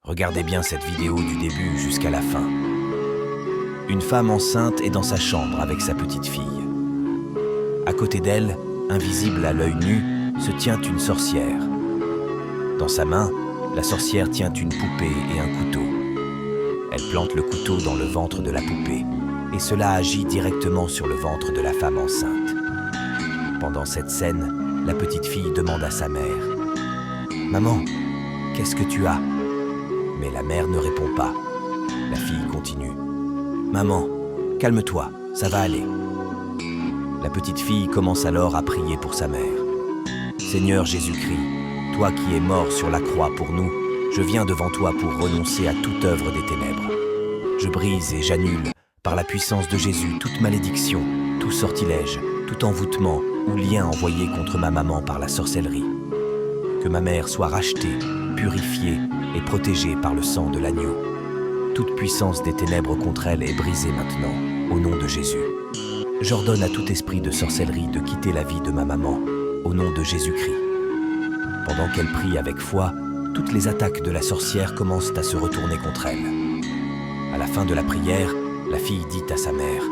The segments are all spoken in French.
Regardez bien cette vidéo du début jusqu'à la fin. Une femme enceinte est dans sa chambre avec sa petite fille. À côté d'elle, invisible à l'œil nu, se tient une sorcière. Dans sa main, la sorcière tient une poupée et un couteau. Elle plante le couteau dans le ventre de la poupée, et cela agit directement sur le ventre de la femme enceinte. Pendant cette scène, la petite fille demande à sa mère « Maman, qu'est-ce que tu as ?» Mais la mère ne répond pas. La fille continue « Maman, calme-toi, ça va aller. » La petite fille commence alors à prier pour sa mère. « Seigneur Jésus-Christ, toi qui es mort sur la croix pour nous, je viens devant toi pour renoncer à toute œuvre des ténèbres. Je brise et j'annule, par la puissance de Jésus, toute malédiction, tout sortilège, tout envoûtement ou lien envoyé contre ma maman par la sorcellerie. Que ma mère soit rachetée, purifiée et protégée par le sang de l'agneau. Toute puissance des ténèbres contre elle est brisée maintenant, au nom de Jésus. J'ordonne à tout esprit de sorcellerie de quitter la vie de ma maman, au nom de Jésus-Christ. » Pendant qu'elle prie avec foi, toutes les attaques de la sorcière commencent à se retourner contre elle. À la fin de la prière, la fille dit à sa mère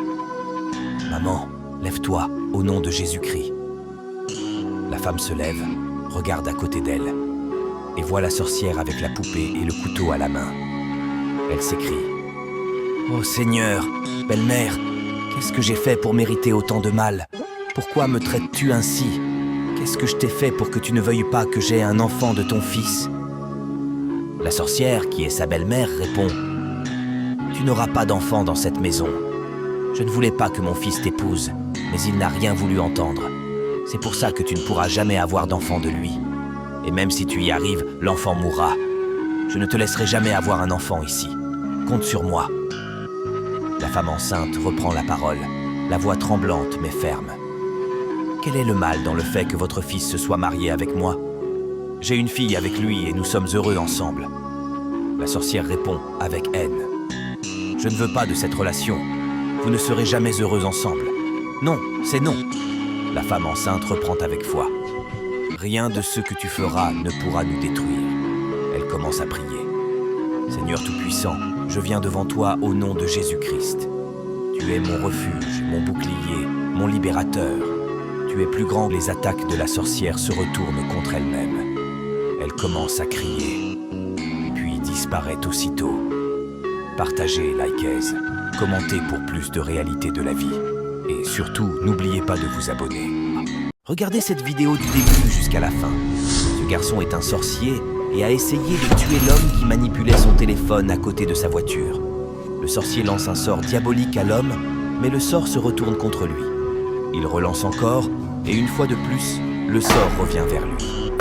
« Maman, lève-toi, au nom de Jésus-Christ. » La femme se lève, regarde à côté d'elle, et voit la sorcière avec la poupée et le couteau à la main. Elle s'écrie « Oh Seigneur, belle-mère, qu'est-ce que j'ai fait pour mériter autant de mal? Pourquoi me traites-tu ainsi? Qu'est-ce que je t'ai fait pour que tu ne veuilles pas que j'aie un enfant de ton fils ?» La sorcière, qui est sa belle-mère, répond « Tu n'auras pas d'enfant dans cette maison. Je ne voulais pas que mon fils t'épouse, mais il n'a rien voulu entendre. C'est pour ça que tu ne pourras jamais avoir d'enfant de lui. Et même si tu y arrives, l'enfant mourra. Je ne te laisserai jamais avoir un enfant ici. Compte sur moi. » La femme enceinte reprend la parole, la voix tremblante mais ferme. « Quel est le mal dans le fait que votre fils se soit marié avec moi? J'ai une fille avec lui et nous sommes heureux ensemble. » La sorcière répond avec haine. « Je ne veux pas de cette relation. Vous ne serez jamais heureux ensemble. Non, c'est non. » La femme enceinte reprend avec foi. « Rien de ce que tu feras ne pourra nous détruire. » Elle commence à prier. « Seigneur Tout-Puissant, je viens devant toi au nom de Jésus-Christ. Tu es mon refuge, mon bouclier, mon libérateur. Tu es plus grand que les attaques de la sorcière se retournent contre elle-même. » Elle commence à crier, puis disparaît aussitôt. Partagez, likez, commentez pour plus de réalité de la vie. Et surtout, n'oubliez pas de vous abonner. Regardez cette vidéo du début jusqu'à la fin. Ce garçon est un sorcier et a essayé de tuer l'homme qui manipulait son téléphone à côté de sa voiture. Le sorcier lance un sort diabolique à l'homme, mais le sort se retourne contre lui. Il relance encore, et une fois de plus, le sort revient vers lui.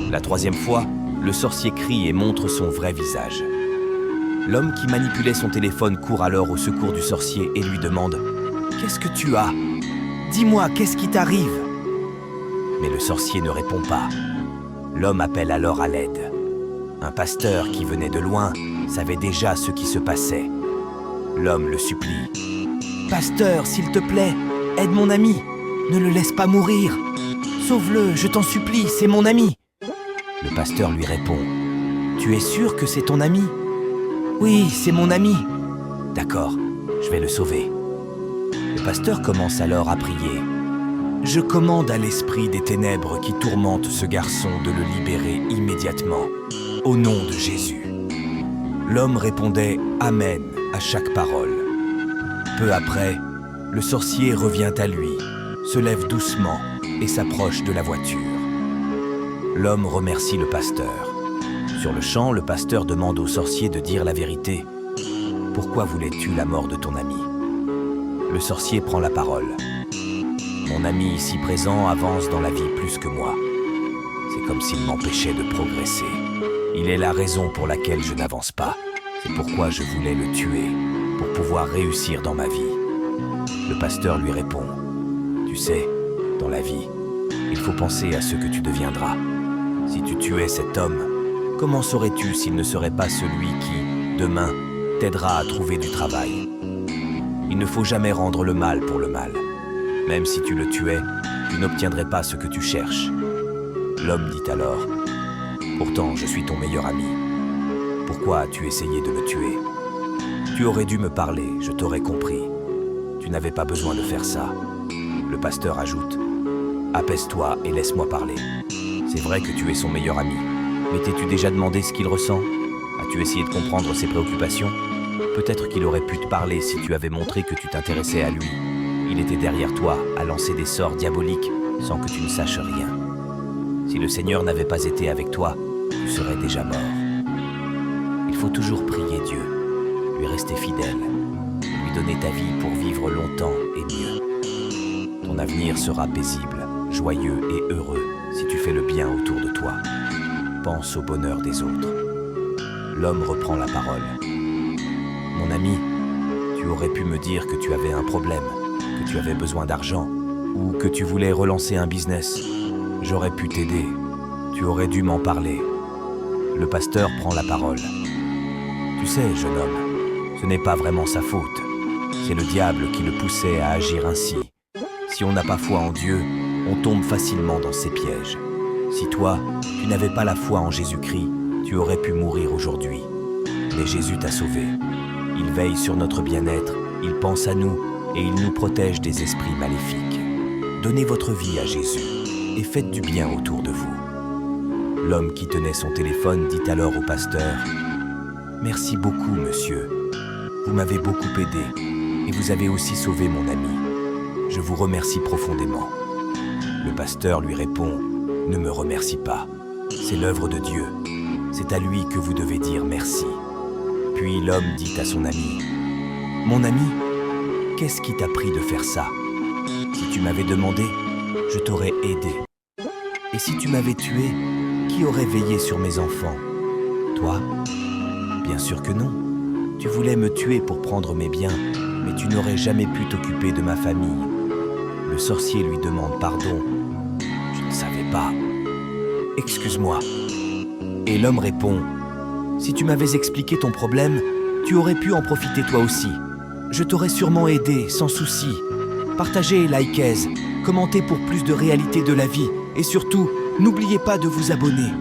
La troisième fois, le sorcier crie et montre son vrai visage. L'homme qui manipulait son téléphone court alors au secours du sorcier et lui demande « Qu'est-ce que tu as? Dis-moi, qu'est-ce qui t'arrive ?» Mais le sorcier ne répond pas. L'homme appelle alors à l'aide. Un pasteur qui venait de loin savait déjà ce qui se passait. L'homme le supplie. « Pasteur, s'il te plaît, aide mon ami. Ne le laisse pas mourir. Sauve-le, je t'en supplie, c'est mon ami. » Le pasteur lui répond. « Tu es sûr que c'est ton ami? »« Oui, c'est mon ami. »« D'accord, je vais le sauver. » Le pasteur commence alors à prier. « Je commande à l'esprit des ténèbres qui tourmente ce garçon de le libérer immédiatement, au nom de Jésus. » L'homme répondait « Amen » à chaque parole. Peu après, le sorcier revient à lui, se lève doucement et s'approche de la voiture. L'homme remercie le pasteur. Sur le champ, le pasteur demande au sorcier de dire la vérité. « Pourquoi voulais-tu la mort de ton ami ?» Le sorcier prend la parole. « Mon ami ici présent avance dans la vie plus que moi. C'est comme s'il m'empêchait de progresser. Il est la raison pour laquelle je n'avance pas. C'est pourquoi je voulais le tuer, pour pouvoir réussir dans ma vie. » Le pasteur lui répond. « Tu sais, dans la vie, il faut penser à ce que tu deviendras. Si tu tuais cet homme, comment saurais-tu s'il ne serait pas celui qui, demain, t'aidera à trouver du travail? Il ne faut jamais rendre le mal pour le mal. Même si tu le tuais, tu n'obtiendrais pas ce que tu cherches. » L'homme dit alors « Pourtant, je suis ton meilleur ami. Pourquoi as-tu essayé de me tuer? Tu aurais dû me parler, je t'aurais compris. Tu n'avais pas besoin de faire ça. Le pasteur ajoute, apaise-toi et laisse-moi parler. C'est vrai que tu es son meilleur ami. Mais t'es-tu déjà demandé ce qu'il ressent? As-tu essayé de comprendre ses préoccupations? Peut-être qu'il aurait pu te parler si tu avais montré que tu t'intéressais à lui. Il était derrière toi, à lancer des sorts diaboliques, sans que tu ne saches rien. Si le Seigneur n'avait pas été avec toi, tu serais déjà mort. Il faut toujours prier Dieu, lui rester fidèle, lui donner ta vie pour vivre longtemps et mieux. Ton avenir sera paisible, joyeux et heureux si tu fais le bien autour de toi. Pense au bonheur des autres. L'homme reprend la parole. Mon ami, tu aurais pu me dire que tu avais un problème, que tu avais besoin d'argent, ou que tu voulais relancer un business. J'aurais pu t'aider. Tu aurais dû m'en parler. Le pasteur prend la parole. Tu sais, jeune homme, ce n'est pas vraiment sa faute. C'est le diable qui le poussait à agir ainsi. Si on n'a pas foi en Dieu, on tombe facilement dans ses pièges. Si toi, tu n'avais pas la foi en Jésus-Christ, tu aurais pu mourir aujourd'hui. Mais Jésus t'a sauvé. Il veille sur notre bien-être, il pense à nous et il nous protège des esprits maléfiques. Donnez votre vie à Jésus et faites du bien autour de vous. L'homme qui tenait son téléphone dit alors au pasteur, « Merci beaucoup, monsieur. Vous m'avez beaucoup aidé et vous avez aussi sauvé mon ami. Je vous remercie profondément. » Le pasteur lui répond, « Ne me remercie pas. C'est l'œuvre de Dieu. C'est à lui que vous devez dire merci. » Puis l'homme dit à son ami, « Mon ami, qu'est-ce qui t'a pris de faire ça? Si tu m'avais demandé, je t'aurais aidé. Et si tu m'avais tué, qui aurait veillé sur mes enfants? Toi? Bien sûr que non. Tu voulais me tuer pour prendre mes biens, mais tu n'aurais jamais pu t'occuper de ma famille. » Le sorcier lui demande pardon. « Je ne savais pas. Excuse-moi. » Et l'homme répond, « Si tu m'avais expliqué ton problème, tu aurais pu en profiter toi aussi. Je t'aurais sûrement aidé, sans souci. Partagez, likez, commentez pour plus de réalité de la vie. Et surtout, n'oubliez pas de vous abonner.